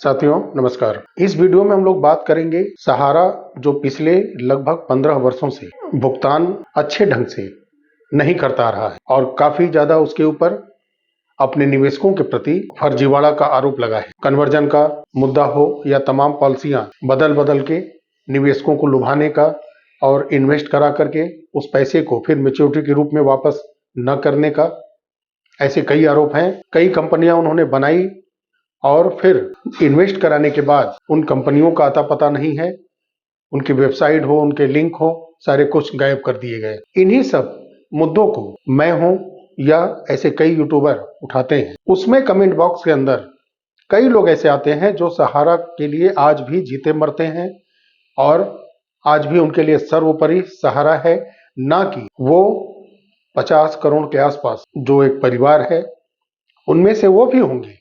साथियों नमस्कार। इस वीडियो में हम लोग बात करेंगे सहारा जो पिछले लगभग 15 वर्षों से भुगतान अच्छे ढंग से नहीं करता रहा है और काफी ज्यादा उसके ऊपर अपने निवेशकों के प्रति फर्जीवाड़ा का आरोप लगा है। कन्वर्जन का मुद्दा हो या तमाम पॉलिसियां बदल बदल के निवेशकों को लुभाने का और इन्वेस्ट करा करके उस पैसे को फिर मैच्योरिटी के रूप में वापस न करने का, ऐसे कई आरोप हैं। कई कंपनियां उन्होंने बनाई और फिर इन्वेस्ट कराने के बाद उन कंपनियों का अता पता नहीं है, उनकी वेबसाइट हो, उनके लिंक हो, सारे कुछ गायब कर दिए गए। इन्हीं सब मुद्दों को मैं हूं या ऐसे कई यूट्यूबर उठाते हैं। उसमें कमेंट बॉक्स के अंदर कई लोग ऐसे आते हैं जो सहारा के लिए आज भी जीते मरते हैं और आज भी उनके लिए सर्वोपरि सहारा है, ना कि वो 50 करोड़ के आसपास जो एक परिवार है उनमें से वो भी होंगे,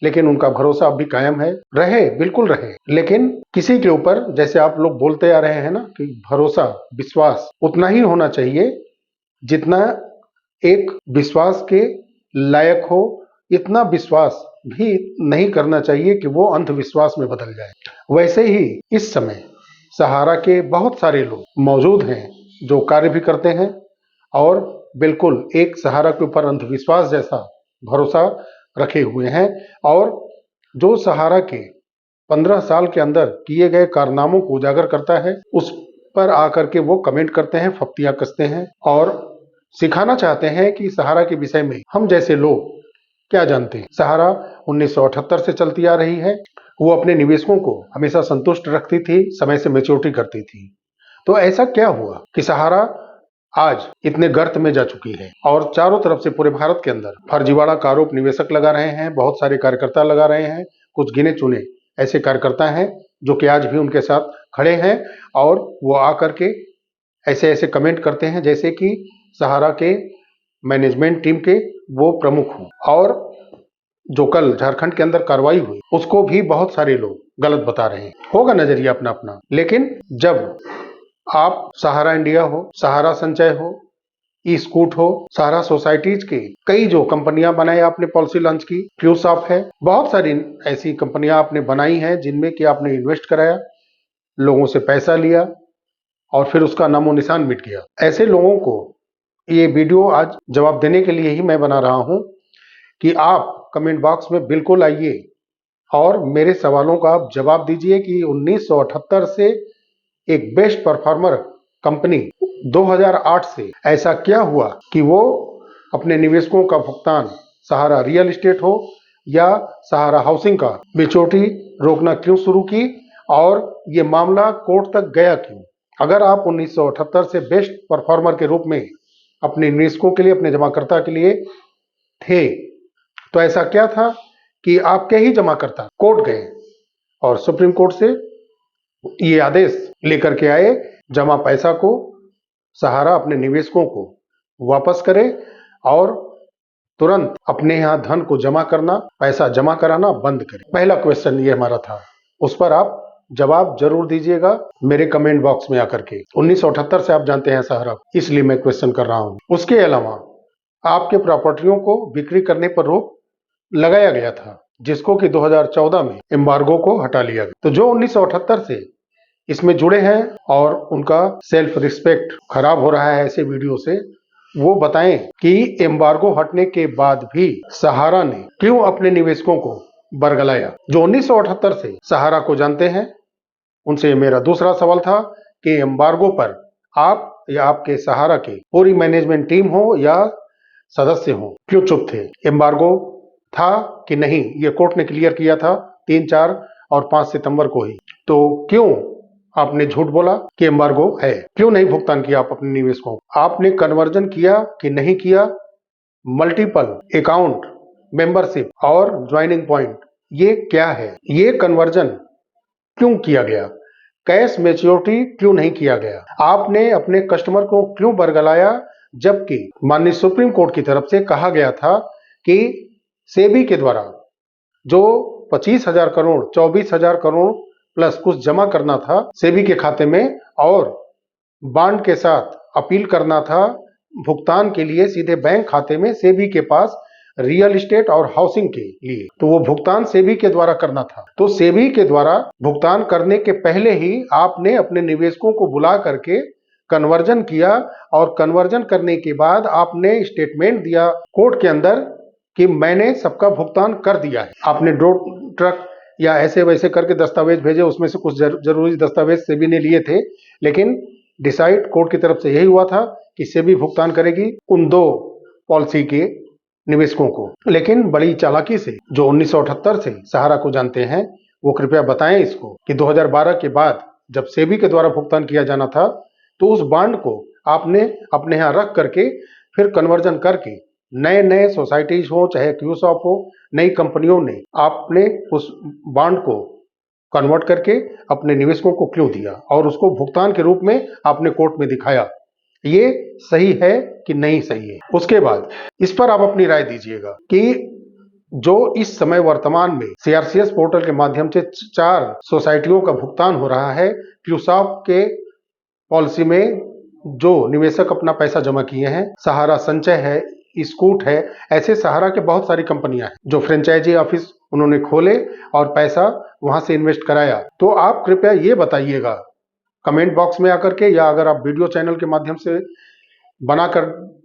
लेकिन उनका भरोसा अब भी कायम है। रहे, बिल्कुल रहे, लेकिन किसी के ऊपर जैसे आप लोग बोलते आ रहे हैं ना कि भरोसा विश्वास उतना ही होना चाहिए जितना एक विश्वास के लायक हो। इतना विश्वास भी नहीं करना चाहिए कि वो अंधविश्वास में बदल जाए। वैसे ही इस समय सहारा के बहुत सारे लोग मौजूद हैं जो कार्य भी करते हैं और बिल्कुल एक सहारा के ऊपर अंधविश्वास जैसा भरोसा रखे हुए हैं और जो सहारा के 15 साल के अंदर किए गए कारनामों को उजागर करता है उस पर आकर के वो कमेंट करते हैं, फप्तियां कसते हैं और सिखाना चाहते हैं कि सहारा के विषय में हम जैसे लोग क्या जानते हैं। सहारा 1978 से चलती आ रही है। वो अपने निवेशकों को हमेशा संतुष्ट रखती थी, समय से मैच्योरिटी करती थी। तो ऐसा क्या हुआ कि सहारा आज इतने गर्त में जा चुकी है और चारों तरफ से पूरे भारत के अंदर फर्जीवाड़ा का आरोप निवेशक लगा रहे हैं, बहुत सारे कार्यकर्ता लगा रहे हैं। कुछ गिने चुने ऐसे कार्यकर्ता हैं जो कि आज भी उनके साथ खड़े हैं और वो आकर के ऐसे ऐसे कमेंट करते हैं जैसे कि सहारा के मैनेजमेंट टीम के वो प्रमुख हों। और जो कल झारखंड के अंदर कार्रवाई हुई उसको भी बहुत सारे लोग गलत बता रहे हैं। होगा नजरिया अपना अपना, लेकिन जब आप सहारा इंडिया हो, सहारा संचय हो, ई स्कूट हो, सहारा सोसाइटीज के कई जो कंपनियां बनाई आपने पॉलिसी लॉन्च की, फ्यूसॉफ्ट है, बहुत सारी ऐसी कंपनियां आपने बनाई हैं जिनमें कि आपने इन्वेस्ट कराया, लोगों से पैसा लिया और फिर उसका नामो निशान मिट गया। ऐसे लोगों को ये वीडियो आज जवाब देने के लिए ही मैं बना रहा हूं कि आप कमेंट बॉक्स में बिल्कुल आइए और मेरे सवालों का आप जवाब दीजिए कि 1978 से एक बेस्ट परफॉर्मर कंपनी 2008 से ऐसा क्या हुआ कि वो अपने निवेशकों का भुगतान सहारा रियल एस्टेट हो या सहारा हाउसिंग का मैच्योरिटी रोकना क्यों शुरू की और ये मामला कोर्ट तक गया क्यों। अगर आप 1978 से बेस्ट परफॉर्मर के रूप में अपने निवेशकों के लिए, अपने जमाकर्ता के लिए थे, तो ऐसा क्या था कि आपके ही जमाकर्ता कोर्ट गए और सुप्रीम कोर्ट से ये आदेश लेकर के आए जमा पैसा को सहारा अपने निवेशकों को वापस करे और तुरंत अपने यहां धन को जमा करना, पैसा जमा कराना बंद करे। पहला क्वेश्चन ये हमारा था, उस पर आप जवाब जरूर दीजिएगा मेरे कमेंट बॉक्स में आकर के। 1978 से आप जानते हैं सहारा, इसलिए मैं क्वेश्चन कर रहा हूं। उसके अलावा आपके प्रॉपर्टियों को बिक्री करने पर रोक लगाया गया था जिसको कि 2014 में एम्बार्गो को हटा लिया गया। तो जो 1978 से इसमें जुड़े हैं और उनका सेल्फ रिस्पेक्ट खराब हो रहा है ऐसे वीडियो से, वो बताएं कि एम्बार्गो हटने के बाद भी सहारा ने क्यों अपने निवेशकों को बरगलाया। जो 1978 से सहारा को जानते हैं उनसे मेरा दूसरा सवाल था कि एम्बार्गो पर आप या आपके सहारा के पूरी मैनेजमेंट टीम हो या सदस्य हो क्यों चुप थे। एम्बार्गो था कि नहीं, ये कोर्ट ने क्लियर किया था 3, 4 और 5 सितंबर को ही। तो क्यों आपने झूठ बोला कि एम्बार्गो है, क्यों नहीं भुगतान किया आप अपने निवेशकों को। आपने कन्वर्जन किया कि नहीं किया, मल्टीपल अकाउंट मेंबरशिप और ज्वाइनिंग पॉइंट ये क्या है, ये कन्वर्जन क्यों किया गया, कैश मैच्योरिटी क्यों नहीं किया गया, आपने अपने कस्टमर को क्यों बरगलाया, जबकि माननीय सुप्रीम कोर्ट की तरफ से कहा गया था कि सेबी के द्वारा जो 25,000 करोड़ 24,000 करोड़ प्लस कुछ जमा करना था सेबी के खाते में और बॉन्ड के साथ अपील करना था भुगतान के लिए सीधे बैंक खाते में सेबी के पास, रियल इस्टेट और हाउसिंग के लिए, तो वो भुगतान सेबी के द्वारा करना था। तो सेबी के द्वारा भुगतान करने के पहले ही आपने अपने निवेशकों को बुला करके कन्वर्जन किया, और कन्वर्जन करने के बाद आपने स्टेटमेंट दिया कोर्ट के अंदर कि मैंने सबका भुगतान कर दिया है। आपने ड्रो ट्रक या ऐसे वैसे करके दस्तावेज भेजे, उसमें से कुछ जरूरी दस्तावेज सेबी ने लिए थे, लेकिन डिसाइड कोर्ट की तरफ से यही हुआ था कि सेबी भुगतान करेगी उन 2 पॉलिसी के निवेशकों को। लेकिन बड़ी चालाकी से जो 1978 से सहारा को जानते हैं, वो कृपया बताएं इसको कि 2012 के बाद जब सेबी के द्वारा भुगतान किया जाना था, तो उस बॉन्ड को आपने अपने यहाँ रख करके फिर कन्वर्जन करके नए नए सोसाइटीज हो चाहे क्यूसॉप हो, नई कंपनियों ने आपने उस बॉन्ड को कन्वर्ट करके अपने निवेशकों को क्यों दिया और उसको भुगतान के रूप में आपने कोर्ट में दिखाया। ये सही है कि नहीं सही है? उसके बाद इस पर आप अपनी राय दीजिएगा कि जो इस समय वर्तमान में सीआरसीएस पोर्टल के माध्यम से 4 सोसाइटियों का भुगतान हो रहा है, क्यूसॉप के पॉलिसी में जो निवेशक अपना पैसा जमा किए हैं, सहारा संचय है, स्कूट है, ऐसे सहारा के बहुत सारी कंपनियां हैं जो फ्रेंचाइजी ऑफिस उन्होंने खोले और पैसा वहां से इन्वेस्ट कराया। तो आप कृपया ये बताइएगा कमेंट बॉक्स में आकर के, या अगर आप वीडियो चैनल के माध्यम से बनाकर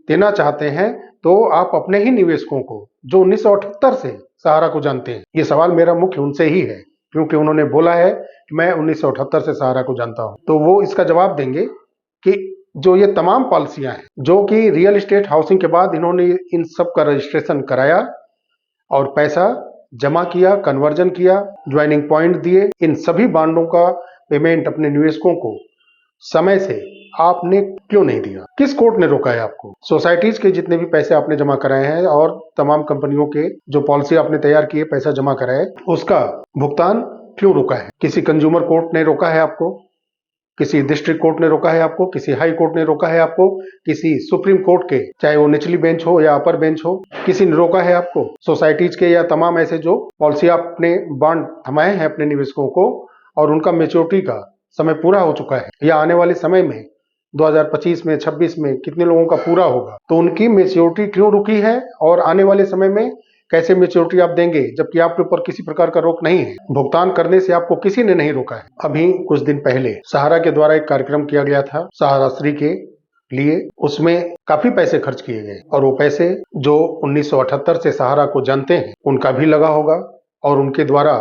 देना चाहते हैं तो आप अपने ही निवेशकों को जो 1978 से सहारा को जानते हैं, ये सवाल मेरा मुख्य उनसे ही है क्योंकि उन्होंने बोला है कि मैं 1978 से सहारा को जानता हूं, तो वो इसका जवाब देंगे कि जो ये तमाम पॉलिसियां हैं जो कि रियल इस्टेट हाउसिंग के बाद इन्होंने इन सब का रजिस्ट्रेशन कराया और पैसा जमा किया, कन्वर्जन किया, ज्वाइनिंग पॉइंट दिए, इन सभी बॉन्डों का पेमेंट अपने निवेशकों को समय से आपने क्यों नहीं दिया? किस कोर्ट ने रोका है आपको? सोसाइटीज के जितने भी पैसे आपने जमा कराए हैं और तमाम कंपनियों के जो पॉलिसी आपने तैयार किए, पैसा जमा कराए, उसका भुगतान क्यों रोका है? किसी कंज्यूमर कोर्ट ने रोका है आपको? किसी डिस्ट्रिक्ट कोर्ट ने रोका है आपको? किसी हाई कोर्ट ने रोका है आपको? किसी सुप्रीम कोर्ट के, चाहे वो निचली बेंच हो या अपर बेंच हो, किसी ने रोका है आपको? सोसाइटीज के या तमाम ऐसे जो पॉलिसी आपने बॉन्ड थमाए हैं अपने निवेशकों को और उनका मैच्योरिटी का समय पूरा हो चुका है या आने वाले समय में 2025 में 26 में कितने लोगों का पूरा होगा, तो उनकी मैच्योरिटी क्यों रुकी है और आने वाले समय में कैसे मैच्योरिटी आप देंगे जबकि आपके ऊपर किसी प्रकार का रोक नहीं है? भुगतान करने से आपको किसी ने नहीं रोका है। अभी कुछ दिन पहले सहारा के द्वारा एक कार्यक्रम किया गया था सहारा श्री के लिए, उसमें काफी पैसे खर्च किए गए और वो पैसे जो 1978 से सहारा को जानते हैं उनका भी लगा होगा और उनके द्वारा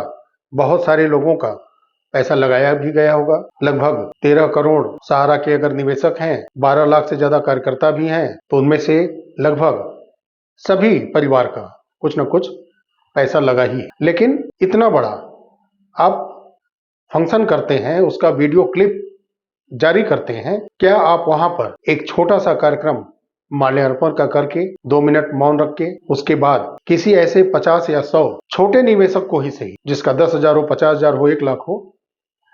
बहुत सारे लोगों का पैसा लगाया भी गया होगा। लगभग 13 करोड़ सहारा के अगर निवेशक हैं, 12 लाख से ज्यादा कार्यकर्ता भी हैं, तो उनमें से लगभग सभी परिवार का कुछ न कुछ पैसा लगा ही है। लेकिन इतना बड़ा आप फंक्शन करते हैं, उसका वीडियो क्लिप जारी करते हैं, क्या आप वहां पर एक छोटा सा कार्यक्रम माल्यार्पण का करके 2 मिनट मौन रख के उसके बाद किसी ऐसे 50 या 100 छोटे निवेशक को ही सही, जिसका 10,000 हो, 50,000 हो, 1 लाख हो,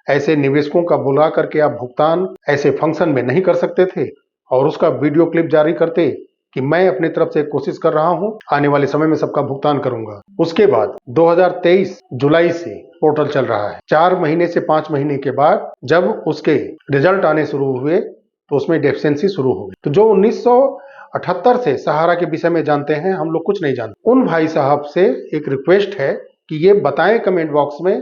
ऐसे निवेशकों का बुला करके आप भुगतान ऐसे फंक्शन में नहीं कर सकते थे और उसका वीडियो क्लिप जारी करते कि मैं अपनी तरफ से कोशिश कर रहा हूं, आने वाले समय में सबका भुगतान करूंगा। उसके बाद 2023 जुलाई से पोर्टल चल रहा है, 4 महीने से 5 महीने के बाद जब उसके रिजल्ट आने शुरू हुए तो उसमें डेफिशिएंसी शुरू हो गई। तो जो 1978 से सहारा के विषय में जानते हैं, हम लोग कुछ नहीं जानते, उन भाई साहब से एक रिक्वेस्ट है कि ये बताएं कमेंट बॉक्स में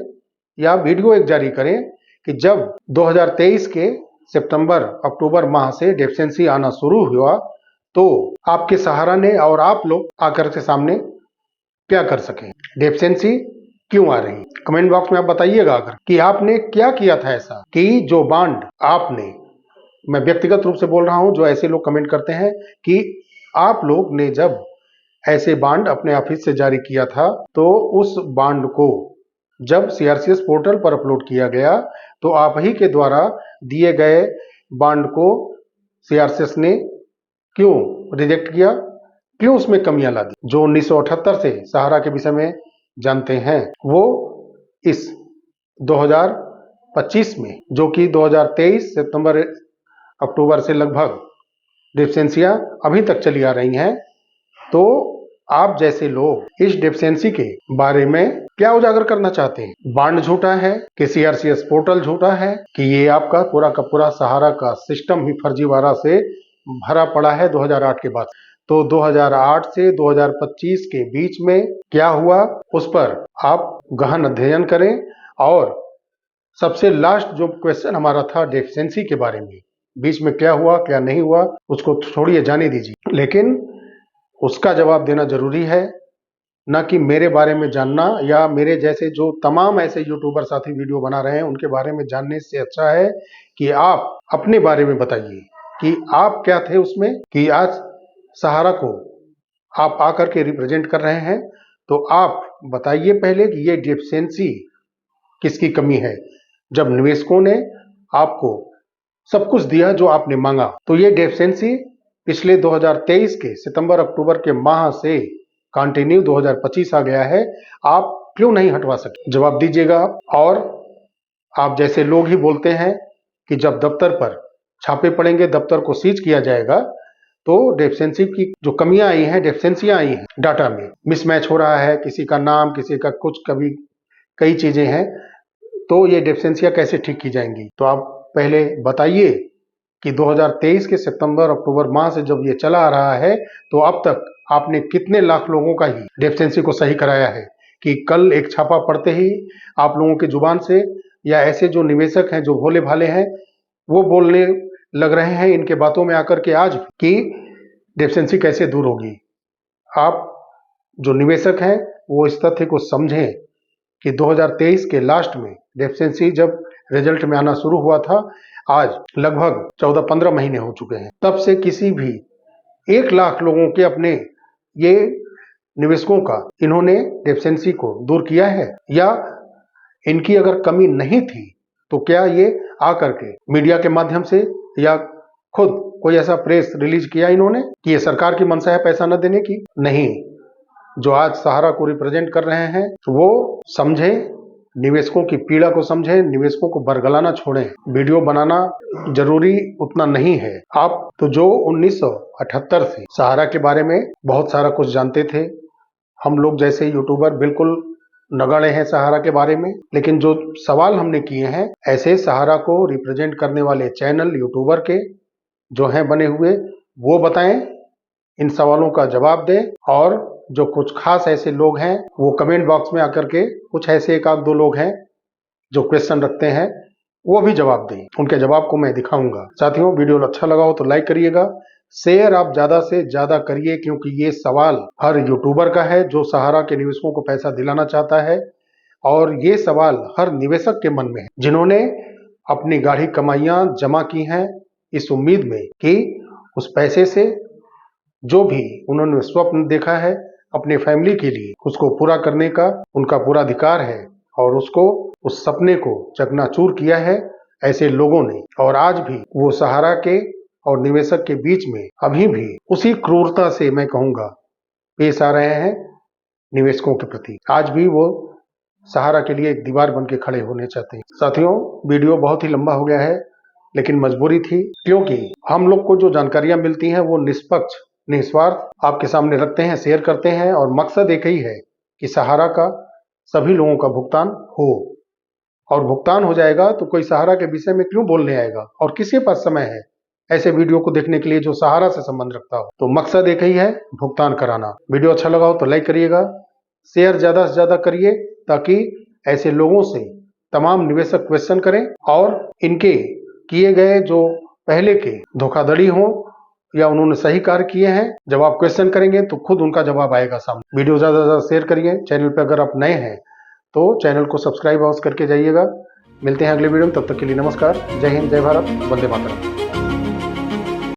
या वीडियो एक जारी करें कि जब 2023 के सितंबर अक्टूबर माह से डेफिशिएंसी आना शुरू हुआ तो आपके सहारा ने और आप लोग आकर के सामने क्या कर सकें, डेफिशिएंसी क्यों आ रही? कमेंट बॉक्स में आप बताइएगा अगर कि आपने क्या किया था ऐसा कि जो बॉन्ड आपने, मैं व्यक्तिगत रूप से बोल रहा हूं, जो ऐसे लोग कमेंट करते हैं कि आप लोग ने जब ऐसे बॉन्ड अपने ऑफिस से जारी किया था तो उस बॉन्ड को जब सीआरसीएस पोर्टल पर अपलोड किया गया तो आप ही के द्वारा दिए गए बॉन्ड को सीआरसीएस ने क्यों रिजेक्ट किया, क्यों उसमें कमियां ला दी? जो 1978 से सहारा के विषय में जानते हैं वो इस 2025 में, जो कि 2023 सितंबर अक्टूबर से लगभग डेफिशिएंसियां अभी तक चली आ रही हैं, तो आप जैसे लोग इस डेफिशिएंसी के बारे में क्या उजागर करना चाहते हैं? बॉन्ड झूठा है कि सीआरसीएस पोर्टल झूठा है कि ये आपका पूरा का पूरा सहारा का सिस्टम ही फर्जीवाड़ा से भरा पड़ा है 2008 के बाद? तो 2008 से 2025 के बीच में क्या हुआ उस पर आप गहन अध्ययन करें। और सबसे लास्ट जो क्वेश्चन हमारा था डेफिशिएंसी के बारे में, बीच में क्या हुआ क्या नहीं हुआ उसको छोड़िए, जाने दीजिए, लेकिन उसका जवाब देना जरूरी है, ना कि मेरे बारे में जानना या मेरे जैसे जो तमाम ऐसे यूट्यूबर साथी वीडियो बना रहे हैं उनके बारे में जानने से अच्छा है कि आप अपने बारे में बताइए कि आप क्या थे उसमें, कि आज सहारा को आप आकर के रिप्रेजेंट कर रहे हैं। तो आप बताइए पहले कि ये डेफिशिएंसी किसकी कमी है। जब निवेशकों ने आपको सब कुछ दिया जो आपने मांगा, तो ये डेफिशिएंसी पिछले 2023 के सितंबर अक्टूबर के माह से कंटिन्यू 2025 आ गया है, आप क्यों नहीं हटवा सके? जवाब दीजिएगा आप। और आप जैसे लोग ही बोलते हैं कि जब दफ्तर पर छापे पड़ेंगे, दफ्तर को सीज किया जाएगा, तो डेफिशिएंसी की जो कमियां आई हैं, डेफिशिएंसियां आई हैं, डाटा में मिसमैच हो रहा है, किसी का नाम, किसी का कुछ, कभी कई चीजें हैं, तो ये डेफिशिएंसियां कैसे ठीक की जाएंगी? तो आप पहले बताइए कि 2023 के सितंबर अक्टूबर माह से जब ये चला आ रहा है तो अब तक आपने कितने लाख लोगों का ही डेफिशिएंसी को सही कराया है, कि कल एक छापा पढ़ते ही आप लोगों की जुबान से या ऐसे जो निवेशक हैं जो भोले भाले हैं वो बोलने लग रहे हैं इनके बातों में आकर के आज कि डेफिशिएंसी कैसे दूर होगी। आप जो निवेशक हैं वो इस तथ्य को समझें कि 2023 के लास्ट में डेफिशिएंसी जब रिजल्ट में आना शुरू हुआ था, आज लगभग 14-15 महीने हो चुके हैं, तब से किसी भी 1 लाख लोगों के अपने ये निवेशकों का इन्होंने डेफिशिएंसी को दूर किया है? या इनकी अगर कमी नहीं थी तो क्या ये आकर के मीडिया के माध्यम से या खुद कोई ऐसा प्रेस रिलीज किया इन्होंने कि ये सरकार की मंशा है पैसा न देने की? नहीं। जो आज सहारा को रिप्रेजेंट कर रहे हैं वो समझें, निवेशकों की पीड़ा को समझें, निवेशकों को बरगलाना छोड़ें। वीडियो बनाना जरूरी उतना नहीं है। आप तो जो 1978 से सहारा के बारे में बहुत सारा कुछ जानते थे, हम लोग जैसे यूट्यूबर बिल्कुल नगण्य हैं सहारा के बारे में, लेकिन जो सवाल हमने किए हैं ऐसे सहारा को रिप्रेजेंट करने वाले चैनल यूट्यूबर के जो हैं बने हुए, वो बताएं, इन सवालों का जवाब दें। और जो कुछ खास ऐसे लोग हैं वो कमेंट बॉक्स में आकर के, कुछ ऐसे 1-2 लोग हैं जो क्वेश्चन रखते हैं, वो भी जवाब दें, उनके जवाब को मैं दिखाऊंगा। साथियों, वीडियो अच्छा लगा हो तो लाइक करिएगा, शेयर आप ज्यादा से ज्यादा करिए, क्योंकि ये सवाल हर यूट्यूबर का है जो सहारा के निवेशकों को पैसा दिलाना चाहता है। और ये सवाल हर निवेशक के मन में है जिन्होंने अपनी गाढ़ी कमाइयां जमा की हैं इस उम्मीद में कि उस पैसे से जो भी उन्होंने स्वप्न देखा है अपने फैमिली के लिए, उसको पूरा करने का उनका पूरा अधिकार है, और उसको उस सपने को चकनाचूर किया है ऐसे लोगों ने। और आज भी वो सहारा के और निवेशक के बीच में अभी भी उसी क्रूरता से मैं कहूंगा पेश आ रहे हैं निवेशकों के प्रति। आज भी वो सहारा के लिए एक दीवार बन के खड़े होने चाहते हैं। साथियों, वीडियो बहुत ही लंबा हो गया है, लेकिन मजबूरी थी, क्योंकि हम लोग को जो जानकारियां मिलती हैं वो निष्पक्ष निस्वार्थ आपके सामने रखते हैं, शेयर करते हैं, और मकसद एक ही है कि सहारा का सभी लोगों का भुगतान हो। और भुगतान हो जाएगा तो कोई सहारा के विषय में क्यों बोलने आएगा, और किसके पास समय है ऐसे वीडियो को देखने के लिए जो सहारा से संबंध रखता हो। तो मकसद एक ही है, भुगतान कराना। वीडियो अच्छा लगा हो तो लाइक करिएगा, शेयर ज्यादा से ज्यादा करिए, ताकि ऐसे लोगों से तमाम निवेशक क्वेश्चन करें और इनके किए गए जो पहले के धोखाधड़ी हो या उन्होंने सही कार्य किए हैं, जब आप क्वेश्चन करेंगे तो खुद उनका जवाब आएगा सामने। वीडियो ज्यादा से ज्यादा शेयर करिए। चैनल पे अगर आप नए हैं तो चैनल को सब्सक्राइब अवश्य करके जाइएगा। मिलते हैं अगले वीडियो में, तब तक के लिए नमस्कार। जय हिंद, जय भारत, वंदे मातरम।